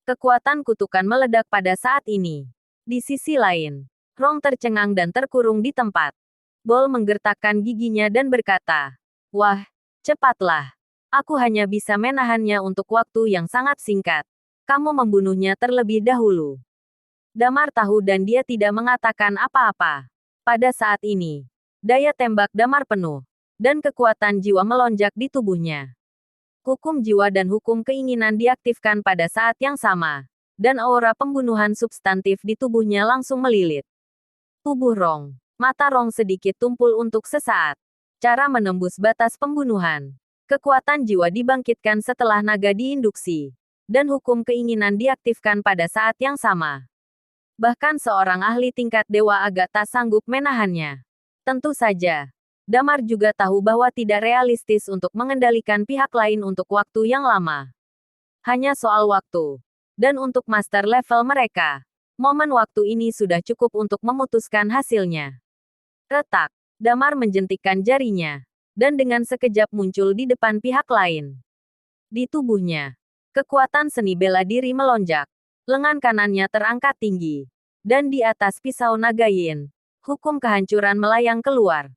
Kekuatan kutukan meledak pada saat ini. Di sisi lain, Rong tercengang dan terkurung di tempat. Bol menggertakkan giginya dan berkata, "Wah, cepatlah. Aku hanya bisa menahannya untuk waktu yang sangat singkat. Kamu membunuhnya terlebih dahulu." Damar tahu dan dia tidak mengatakan apa-apa. Pada saat ini, daya tembak Damar penuh, dan kekuatan jiwa melonjak di tubuhnya. Hukum jiwa dan hukum keinginan diaktifkan pada saat yang sama, dan aura pembunuhan substantif di tubuhnya langsung melilit. Tubuh Rong. Mata Rong sedikit tumpul untuk sesaat. Cara menembus batas pembunuhan. Kekuatan jiwa dibangkitkan setelah naga diinduksi, dan hukum keinginan diaktifkan pada saat yang sama. Bahkan seorang ahli tingkat dewa agak tak sanggup menahannya. Tentu saja, Damar juga tahu bahwa tidak realistis untuk mengendalikan pihak lain untuk waktu yang lama. Hanya soal waktu. Dan untuk master level mereka, momen waktu ini sudah cukup untuk memutuskan hasilnya. Retak. Damar menjentikkan jarinya, dan dengan sekejap muncul di depan pihak lain. Di tubuhnya, kekuatan seni bela diri melonjak. Lengan kanannya terangkat tinggi. Dan di atas pisau naga yin, hukum kehancuran melayang keluar.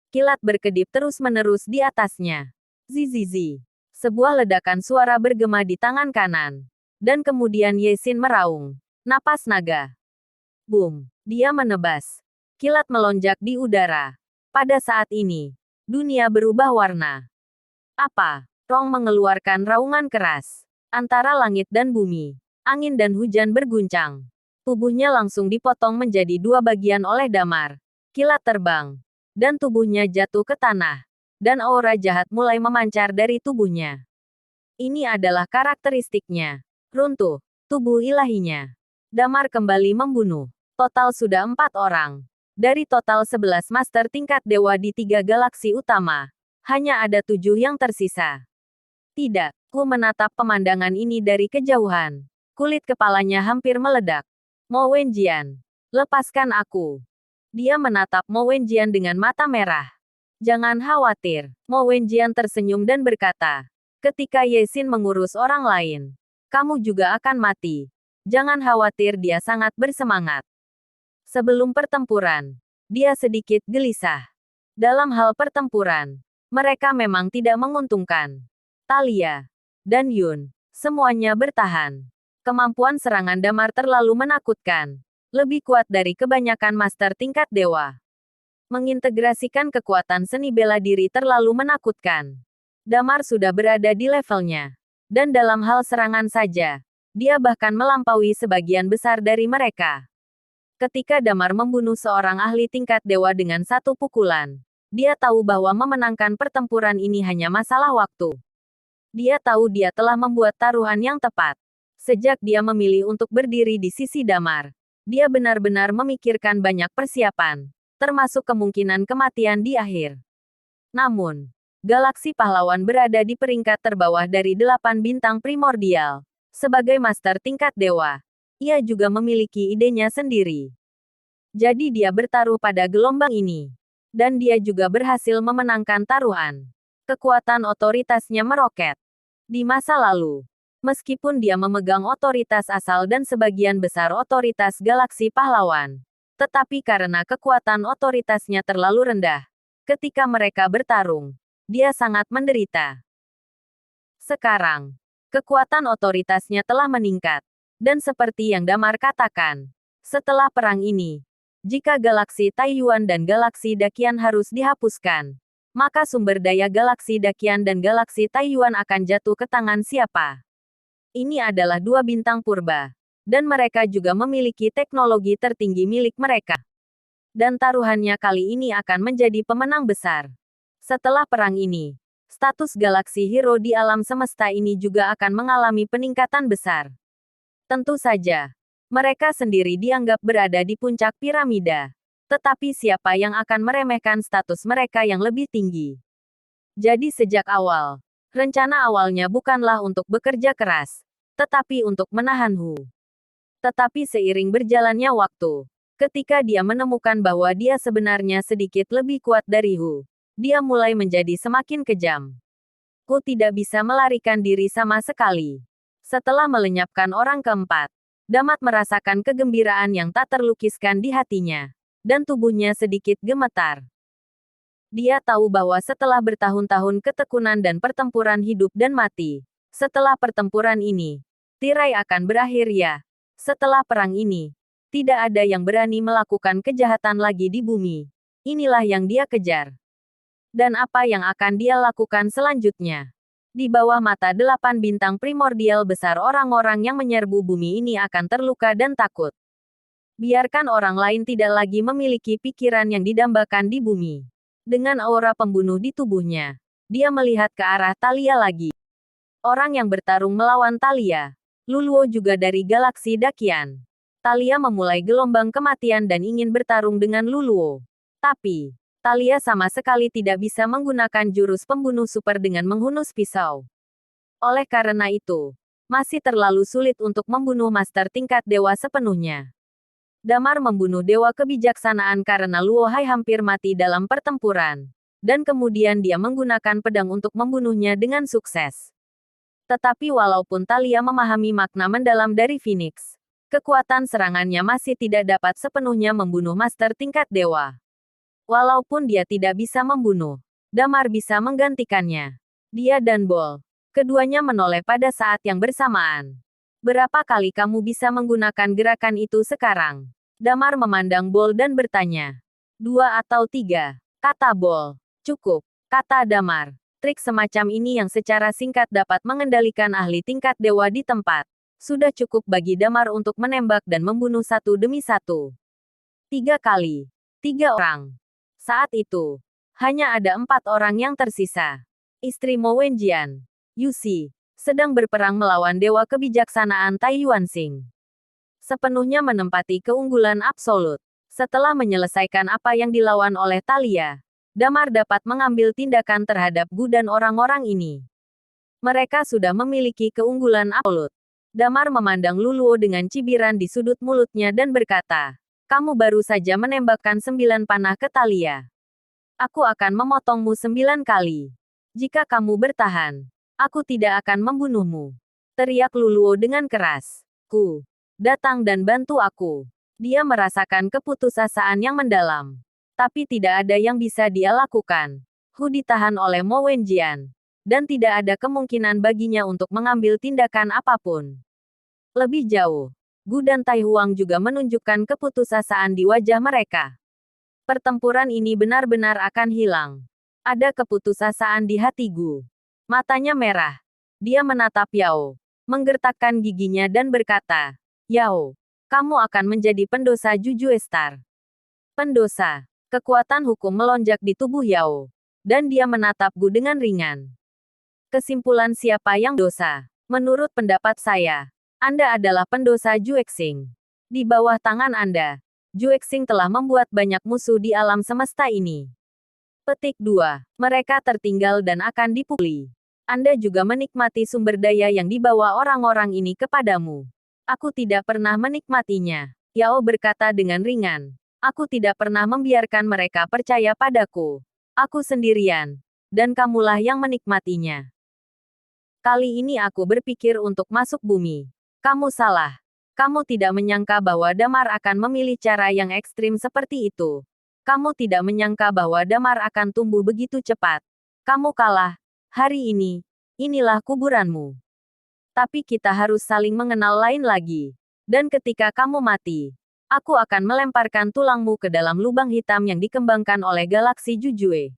Kilat berkedip terus-menerus di atasnya. Zizizi. Sebuah ledakan suara bergema di tangan kanan. Dan kemudian Yesin meraung. Napas naga. Boom. Dia menebas. Kilat melonjak di udara. Pada saat ini, dunia berubah warna. Apa? Rong mengeluarkan raungan keras. Antara langit dan bumi, angin dan hujan berguncang. Tubuhnya langsung dipotong menjadi dua bagian oleh Damar. Kilat terbang. Dan tubuhnya jatuh ke tanah. Dan aura jahat mulai memancar dari tubuhnya. Ini adalah karakteristiknya. Runtuh. Tubuh ilahinya. Damar kembali membunuh. Total sudah 4 orang. Dari total 11 master tingkat dewa di 3 galaksi utama, hanya ada 7 yang tersisa. Tidak, Ku menatap pemandangan ini dari kejauhan. Kulit kepalanya hampir meledak. Mo Wenjian, lepaskan aku. Dia menatap Mo Wenjian dengan mata merah. Jangan khawatir. Mo Wenjian tersenyum dan berkata, ketika Yesin mengurus orang lain, kamu juga akan mati. Jangan khawatir, dia sangat bersemangat. Sebelum pertempuran, dia sedikit gelisah. Dalam hal pertempuran, mereka memang tidak menguntungkan. Talia dan Yun, semuanya bertahan. Kemampuan serangan Damar terlalu menakutkan. Lebih kuat dari kebanyakan master tingkat dewa. Mengintegrasikan kekuatan seni bela diri terlalu menakutkan. Damar sudah berada di levelnya. Dan dalam hal serangan saja, dia bahkan melampaui sebagian besar dari mereka. Ketika Damar membunuh seorang ahli tingkat dewa dengan satu pukulan, dia tahu bahwa memenangkan pertempuran ini hanya masalah waktu. Dia tahu dia telah membuat taruhan yang tepat. Sejak dia memilih untuk berdiri di sisi Damar, dia benar-benar memikirkan banyak persiapan, termasuk kemungkinan kematian di akhir. Namun, Galaksi Pahlawan berada di peringkat terbawah dari 8 bintang primordial. Sebagai master tingkat dewa, ia juga memiliki idenya sendiri. Jadi dia bertaruh pada gelombang ini. Dan dia juga berhasil memenangkan taruhan. Kekuatan otoritasnya meroket. Di masa lalu, meskipun dia memegang otoritas asal dan sebagian besar otoritas Galaksi Pahlawan, tetapi karena kekuatan otoritasnya terlalu rendah, ketika mereka bertarung, dia sangat menderita. Sekarang, kekuatan otoritasnya telah meningkat. Dan seperti yang Damar katakan, setelah perang ini, jika Galaksi Taiyuan dan Galaksi Dakian harus dihapuskan, maka sumber daya Galaksi Dakian dan Galaksi Taiyuan akan jatuh ke tangan siapa? Ini adalah 2 bintang purba. Dan mereka juga memiliki teknologi tertinggi milik mereka. Dan taruhannya kali ini akan menjadi pemenang besar. Setelah perang ini, status galaksi hero di alam semesta ini juga akan mengalami peningkatan besar. Tentu saja, mereka sendiri dianggap berada di puncak piramida. Tetapi siapa yang akan meremehkan status mereka yang lebih tinggi? Jadi sejak awal, rencana awalnya bukanlah untuk bekerja keras, tetapi untuk menahan Hu. Tetapi seiring berjalannya waktu, ketika dia menemukan bahwa dia sebenarnya sedikit lebih kuat dari Hu, dia mulai menjadi semakin kejam. Hu tidak bisa melarikan diri sama sekali. Setelah melenyapkan orang keempat, Damat merasakan kegembiraan yang tak terlukiskan di hatinya, dan tubuhnya sedikit gemetar. Dia tahu bahwa setelah bertahun-tahun ketekunan dan pertempuran hidup dan mati, setelah pertempuran ini, tirai akan berakhir ya. Setelah perang ini, tidak ada yang berani melakukan kejahatan lagi di bumi. Inilah yang dia kejar. Dan apa yang akan dia lakukan selanjutnya? Di bawah mata 8 bintang primordial besar, orang-orang yang menyerbu bumi ini akan terluka dan takut. Biarkan orang lain tidak lagi memiliki pikiran yang didambakan di bumi. Dengan aura pembunuh di tubuhnya, dia melihat ke arah Thalia lagi. Orang yang bertarung melawan Thalia. Luluo juga dari galaksi Dakian. Thalia memulai gelombang kematian dan ingin bertarung dengan Luluo. Tapi, Thalia sama sekali tidak bisa menggunakan jurus pembunuh super dengan menghunus pisau. Oleh karena itu, masih terlalu sulit untuk membunuh master tingkat dewa sepenuhnya. Damar membunuh dewa kebijaksanaan karena Luo Hai hampir mati dalam pertempuran. Dan kemudian dia menggunakan pedang untuk membunuhnya dengan sukses. Tetapi walaupun Thalia memahami makna mendalam dari Phoenix, kekuatan serangannya masih tidak dapat sepenuhnya membunuh master tingkat dewa. Walaupun dia tidak bisa membunuh, Damar bisa menggantikannya. Dia dan Bol, keduanya menoleh pada saat yang bersamaan. Berapa kali kamu bisa menggunakan gerakan itu sekarang? Damar memandang Bol dan bertanya. 2 atau 3, kata Bol. Cukup, kata Damar. Trik semacam ini yang secara singkat dapat mengendalikan ahli tingkat dewa di tempat. Sudah cukup bagi Damar untuk menembak dan membunuh satu demi satu. 3 kali. 3 orang. Saat itu, hanya ada 4 orang yang tersisa. Istri Mo Wenjian, Yuxi, sedang berperang melawan dewa kebijaksanaan Tai Yuanxing. Sepenuhnya menempati keunggulan absolut. Setelah menyelesaikan apa yang dilawan oleh Thalia, Damar dapat mengambil tindakan terhadap Gu dan orang-orang ini. Mereka sudah memiliki keunggulan absolut. Damar memandang Luluo dengan cibiran di sudut mulutnya dan berkata, kamu baru saja menembakkan 9 panah ke Thalia. Aku akan memotongmu 9 kali. Jika kamu bertahan, aku tidak akan membunuhmu. Teriak Luluo dengan keras. Ku datang dan bantu aku. Dia merasakan keputusasaan yang mendalam. Tapi tidak ada yang bisa dia lakukan. Hu ditahan oleh Mo Wenjian. Dan tidak ada kemungkinan baginya untuk mengambil tindakan apapun. Lebih jauh, Gu dan Tai Huang juga menunjukkan keputusasaan di wajah mereka. Pertempuran ini benar-benar akan hilang. Ada keputusasaan di hati Gu. Matanya merah. Dia menatap Yao, menggertakkan giginya dan berkata, Yao, kamu akan menjadi pendosa Jujue Star. Pendosa. Kekuatan hukum melonjak di tubuh Yao. Dan dia menatap Gu dengan ringan. Kesimpulan siapa yang dosa? Menurut pendapat saya, Anda adalah pendosa Juexing. Di bawah tangan Anda, Juexing telah membuat banyak musuh di alam semesta ini. Petik 2. Mereka tertinggal dan akan dipukuli. Anda juga menikmati sumber daya yang dibawa orang-orang ini kepadamu. Aku tidak pernah menikmatinya. Yao berkata dengan ringan. Aku tidak pernah membiarkan mereka percaya padaku. Aku sendirian. Dan kamulah yang menikmatinya. Kali ini aku berpikir untuk masuk bumi. Kamu salah. Kamu tidak menyangka bahwa Damar akan memilih cara yang ekstrim seperti itu. Kamu tidak menyangka bahwa Damar akan tumbuh begitu cepat. Kamu kalah. Hari ini, inilah kuburanmu. Tapi kita harus saling mengenal lain lagi. Dan ketika kamu mati, aku akan melemparkan tulangmu ke dalam lubang hitam yang dikembangkan oleh galaksi Jujue.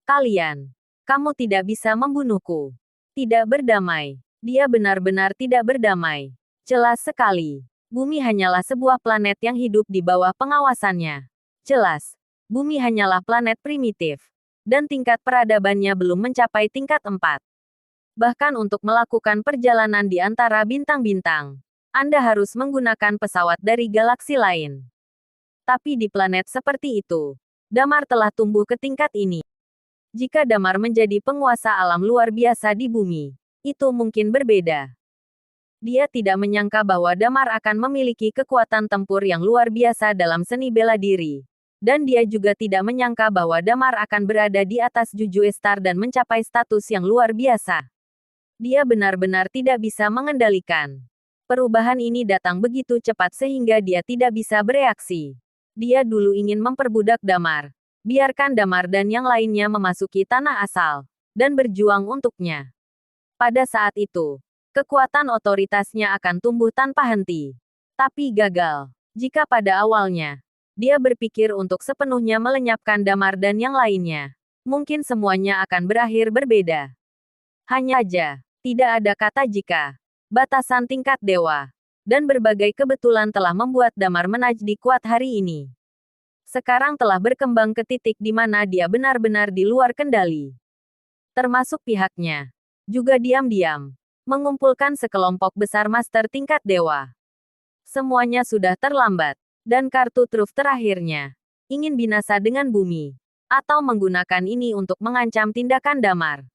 Kamu tidak bisa membunuhku. Tidak berdamai. Dia benar-benar tidak berdamai. Jelas sekali. Bumi hanyalah sebuah planet yang hidup di bawah pengawasannya. Jelas, bumi hanyalah planet primitif. Dan tingkat peradabannya belum mencapai tingkat 4. Bahkan untuk melakukan perjalanan di antara bintang-bintang, Anda harus menggunakan pesawat dari galaksi lain. Tapi di planet seperti itu, Damar telah tumbuh ke tingkat ini. Jika Damar menjadi penguasa alam luar biasa di bumi, itu mungkin berbeda. Dia tidak menyangka bahwa Damar akan memiliki kekuatan tempur yang luar biasa dalam seni bela diri. Dan dia juga tidak menyangka bahwa Damar akan berada di atas Jujue Star dan mencapai status yang luar biasa. Dia benar-benar tidak bisa mengendalikan. Perubahan ini datang begitu cepat sehingga dia tidak bisa bereaksi. Dia dulu ingin memperbudak Damar. Biarkan Damar dan yang lainnya memasuki tanah asal, dan berjuang untuknya. Pada saat itu, kekuatan otoritasnya akan tumbuh tanpa henti. Tapi gagal. Jika pada awalnya, dia berpikir untuk sepenuhnya melenyapkan Damar dan yang lainnya, mungkin semuanya akan berakhir berbeda. Hanya aja, tidak ada kata jika. Batasan tingkat dewa. Dan berbagai kebetulan telah membuat Damar menajdi kuat hari ini. Sekarang telah berkembang ke titik di mana dia benar-benar di luar kendali. Termasuk pihaknya. Juga diam-diam. Mengumpulkan sekelompok besar master tingkat dewa. Semuanya sudah terlambat. Dan kartu truf terakhirnya. Ingin binasa dengan bumi. Atau menggunakan ini untuk mengancam tindakan Damar.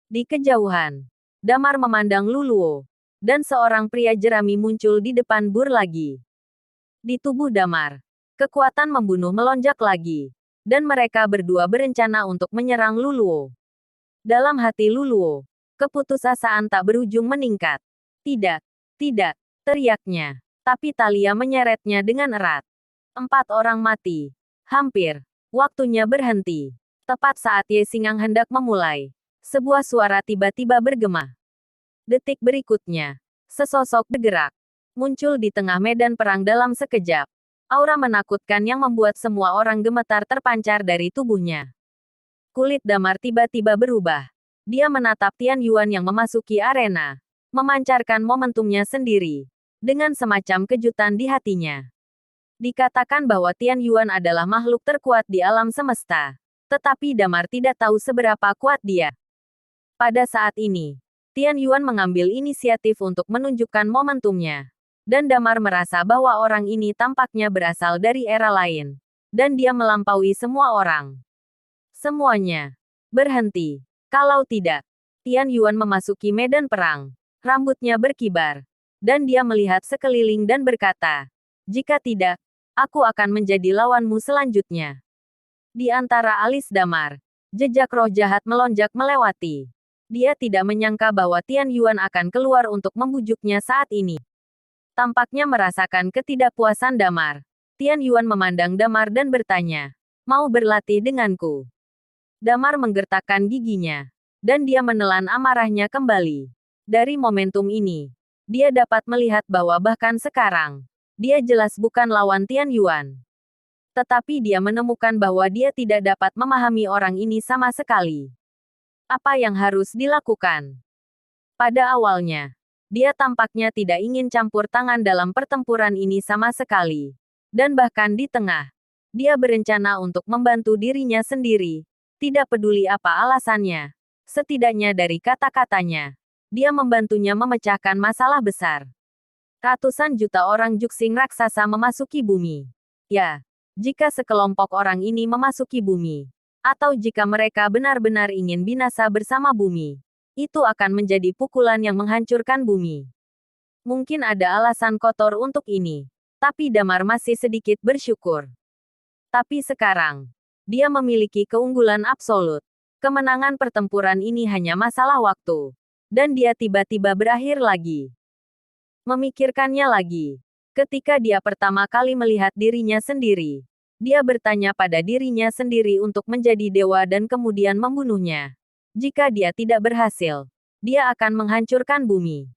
Di kejauhan. Damar memandang Luluo. Dan seorang pria jerami muncul di depan Bur lagi. Di tubuh Damar, kekuatan membunuh melonjak lagi. Dan mereka berdua berencana untuk menyerang Luluo. Dalam hati Luluo, keputusasaan tak berujung meningkat. Tidak, tidak, teriaknya. Tapi Talia menyeretnya dengan erat. 4 orang mati. Hampir. Waktunya berhenti. Tepat saat Ye Xingang hendak memulai. Sebuah suara tiba-tiba bergema. Detik berikutnya, sesosok bergerak. Muncul di tengah medan perang dalam sekejap. Aura menakutkan yang membuat semua orang gemetar terpancar dari tubuhnya. Kulit Damar tiba-tiba berubah. Dia menatap Tian Yuan yang memasuki arena. Memancarkan momentumnya sendiri. Dengan semacam kejutan di hatinya. Dikatakan bahwa Tian Yuan adalah makhluk terkuat di alam semesta. Tetapi Damar tidak tahu seberapa kuat dia. Pada saat ini, Tian Yuan mengambil inisiatif untuk menunjukkan momentumnya. Dan Damar merasa bahwa orang ini tampaknya berasal dari era lain. Dan dia melampaui semua orang. Semuanya berhenti. Kalau tidak, Tian Yuan memasuki medan perang. Rambutnya berkibar. Dan dia melihat sekeliling dan berkata, "Jika tidak, aku akan menjadi lawanmu selanjutnya." Di antara alis Damar, jejak roh jahat melonjak melewati. Dia tidak menyangka bahwa Tian Yuan akan keluar untuk membujuknya saat ini. Tampaknya merasakan ketidakpuasan Damar. Tian Yuan memandang Damar dan bertanya, "Mau berlatih denganku?" Damar menggertakkan giginya. Dan dia menelan amarahnya kembali. Dari momentum ini, dia dapat melihat bahwa bahkan sekarang, dia jelas bukan lawan Tian Yuan. Tetapi dia menemukan bahwa dia tidak dapat memahami orang ini sama sekali. Apa yang harus dilakukan? Pada awalnya, dia tampaknya tidak ingin campur tangan dalam pertempuran ini sama sekali. Dan bahkan di tengah, dia berencana untuk membantu dirinya sendiri. Tidak peduli apa alasannya. Setidaknya dari kata-katanya, dia membantunya memecahkan masalah besar. Ratusan juta orang Juxing raksasa memasuki bumi. Ya, jika sekelompok orang ini memasuki bumi, atau jika mereka benar-benar ingin binasa bersama bumi, itu akan menjadi pukulan yang menghancurkan bumi. Mungkin ada alasan kotor untuk ini, tapi Damar masih sedikit bersyukur. Tapi sekarang, dia memiliki keunggulan absolut. Kemenangan pertempuran ini hanya masalah waktu. Dan dia tiba-tiba berakhir lagi. Memikirkannya lagi. Ketika dia pertama kali melihat dirinya sendiri, dia bertanya pada dirinya sendiri untuk menjadi dewa dan kemudian membunuhnya. Jika dia tidak berhasil, dia akan menghancurkan bumi.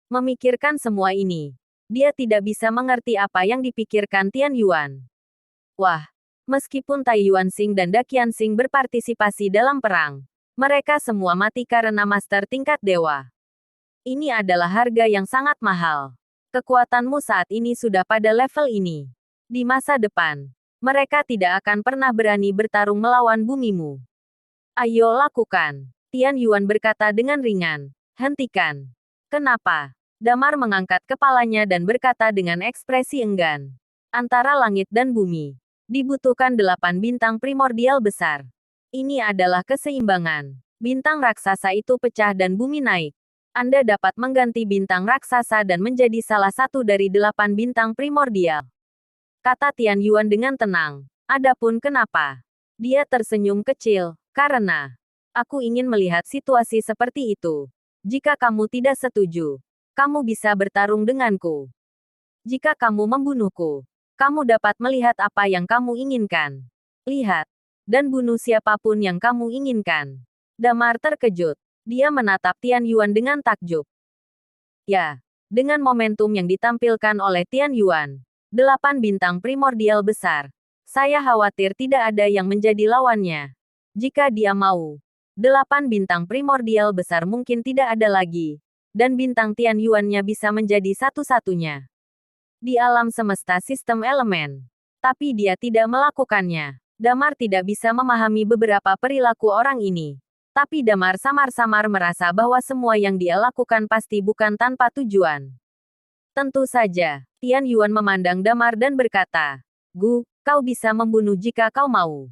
Memikirkan semua ini, dia tidak bisa mengerti apa yang dipikirkan Tian Yuan. Wah, meskipun Tai Yuanxing dan Da Qianxing berpartisipasi dalam perang, mereka semua mati karena master tingkat dewa. Ini adalah harga yang sangat mahal. Kekuatanmu saat ini sudah pada level ini. Di masa depan, mereka tidak akan pernah berani bertarung melawan bumimu. Ayo lakukan. Tian Yuan berkata dengan ringan. Hentikan. Kenapa? Damar mengangkat kepalanya dan berkata dengan ekspresi enggan. Antara langit dan bumi, dibutuhkan 8 bintang primordial besar. Ini adalah keseimbangan. Bintang raksasa itu pecah dan bumi naik. Anda dapat mengganti bintang raksasa dan menjadi salah satu dari 8 bintang primordial. Kata Tian Yuan dengan tenang. Adapun kenapa? Dia tersenyum kecil. Karena aku ingin melihat situasi seperti itu. Jika kamu tidak setuju, kamu bisa bertarung denganku. Jika kamu membunuhku, kamu dapat melihat apa yang kamu inginkan. Lihat, dan bunuh siapapun yang kamu inginkan. Damar terkejut. Dia menatap Tian Yuan dengan takjub. Ya, dengan momentum yang ditampilkan oleh Tian Yuan, 8 bintang primordial besar, saya khawatir tidak ada yang menjadi lawannya. Jika dia mau, 8 bintang primordial besar mungkin tidak ada lagi, dan bintang Tian Yuan-nya bisa menjadi satu-satunya di alam semesta sistem elemen. Tapi dia tidak melakukannya. Damar tidak bisa memahami beberapa perilaku orang ini. Tapi Damar samar-samar merasa bahwa semua yang dia lakukan pasti bukan tanpa tujuan. Tentu saja, Tian Yuan memandang Damar dan berkata, Gu, kau bisa membunuh jika kau mau.